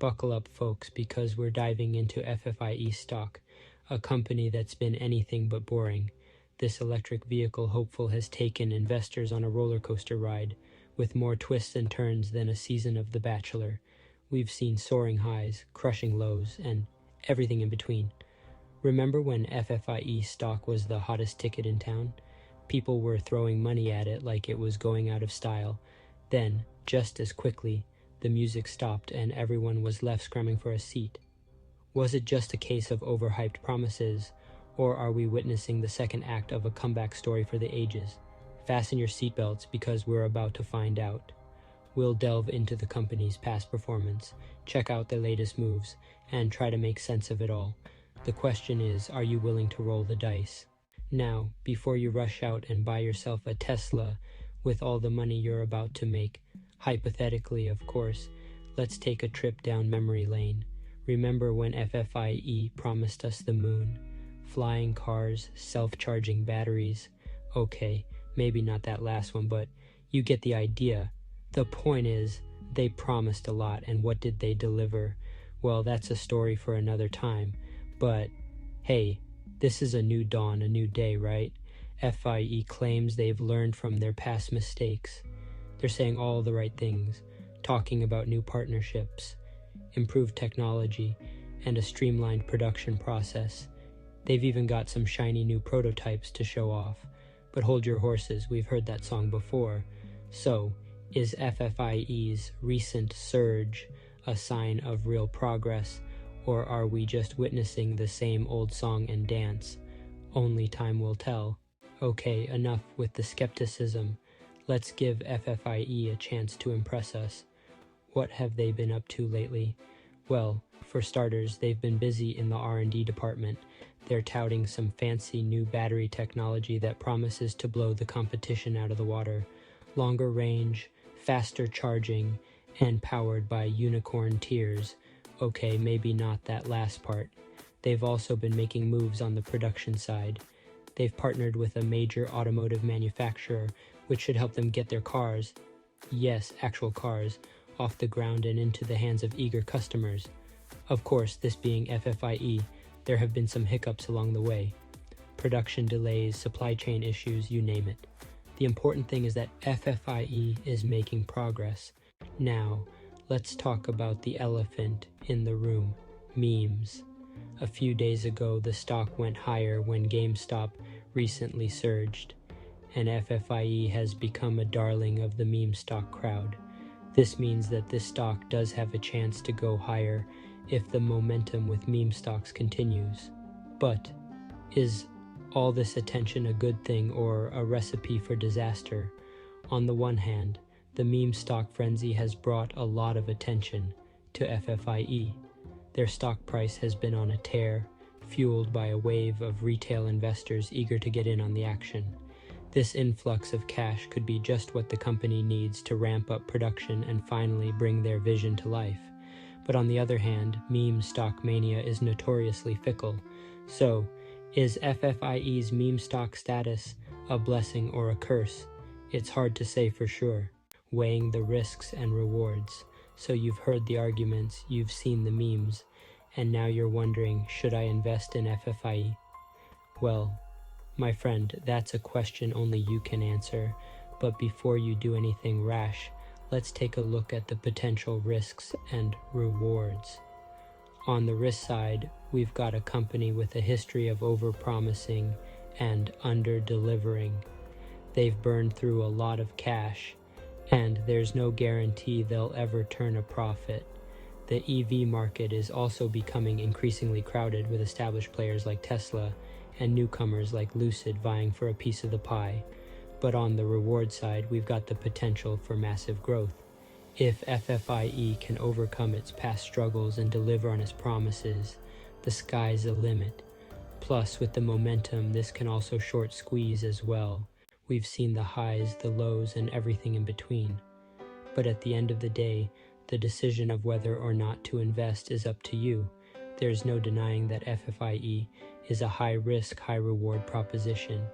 Buckle up, folks, because we're diving into FFIE stock, a company that's been anything but boring. This electric vehicle hopeful has taken investors on a roller coaster ride, with more twists and turns than a season of The Bachelor. We've seen soaring highs, crushing lows, and everything in between. Remember when FFIE stock was the hottest ticket in town? People were throwing money at it like it was going out of style. Then, just as quickly, the music stopped and everyone was left scrambling for a seat. Was it just a case of overhyped promises, or are we witnessing the second act of a comeback story for the ages? Fasten your seatbelts because we're about to find out. We'll delve into the company's past performance, check out their latest moves, and try to make sense of it all. The question is, are you willing to roll the dice? Now, before you rush out and buy yourself a Tesla with all the money you're about to make, hypothetically, of course, let's take a trip down memory lane. Remember when FFIE promised us the moon? Flying cars, self-charging batteries. Okay, maybe not that last one, but you get the idea. The point is, they promised a lot, and what did they deliver? Well, that's a story for another time. But, hey, this is a new dawn, a new day, right? FIE claims they've learned from their past mistakes. They're saying all the right things, talking about new partnerships, improved technology, and a streamlined production process. They've even got some shiny new prototypes to show off. But hold your horses, we've heard that song before. So, is FFIE's recent surge a sign of real progress, or are we just witnessing the same old song and dance? Only time will tell. Okay, enough with the skepticism. Let's give FFIE a chance to impress us. What have they been up to lately? Well, for starters, they've been busy in the R&D department. They're touting some fancy new battery technology that promises to blow the competition out of the water. Longer range, faster charging, and powered by unicorn tears. Okay, maybe not that last part. They've also been making moves on the production side. They've partnered with a major automotive manufacturer, which should help them get their cars, yes, actual cars, off the ground and into the hands of eager customers. Of course, this being FFIE, there have been some hiccups along the way. Production delays, supply chain issues, you name it. The important thing is that FFIE is making progress. Now, let's talk about the elephant in the room, memes. A few days ago, the stock went higher when GameStop recently surged, and FFIE has become a darling of the meme stock crowd. This means that this stock does have a chance to go higher if the momentum with meme stocks continues. But is all this attention a good thing or a recipe for disaster? On the one hand, the meme stock frenzy has brought a lot of attention to FFIE. Their stock price has been on a tear, fueled by a wave of retail investors eager to get in on the action. This influx of cash could be just what the company needs to ramp up production and finally bring their vision to life. But on the other hand, meme stock mania is notoriously fickle. So, is FFIE's meme stock status a blessing or a curse? It's hard to say for sure. Weighing the risks and rewards. So you've heard the arguments, you've seen the memes, and now you're wondering, should I invest in FFIE? Well, my friend, that's a question only you can answer. But before you do anything rash, let's take a look at the potential risks and rewards. On the risk side, we've got a company with a history of overpromising and under-delivering. They've burned through a lot of cash, and there's no guarantee they'll ever turn a profit. The EV market is also becoming increasingly crowded with established players like Tesla and newcomers like Lucid vying for a piece of the pie. But on the reward side, we've got the potential for massive growth. If FFIE can overcome its past struggles and deliver on its promises, the sky's the limit. Plus, with the momentum, this can also short squeeze as well. We've seen the highs, the lows, and everything in between. But at the end of the day, the decision of whether or not to invest is up to you. There's no denying that FFIE is a high-risk, high-reward proposition.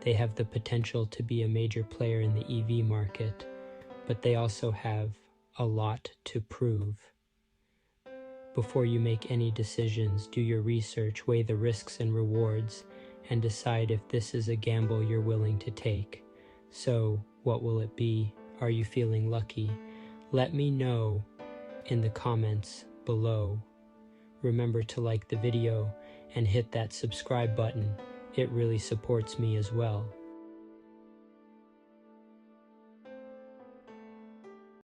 They have the potential to be a major player in the EV market, but they also have a lot to prove. Before you make any decisions, do your research, weigh the risks and rewards, and decide if this is a gamble you're willing to take. So, what will it be? Are you feeling lucky? Let me know in the comments below. Remember to like the video and hit that subscribe button. It really supports me as well.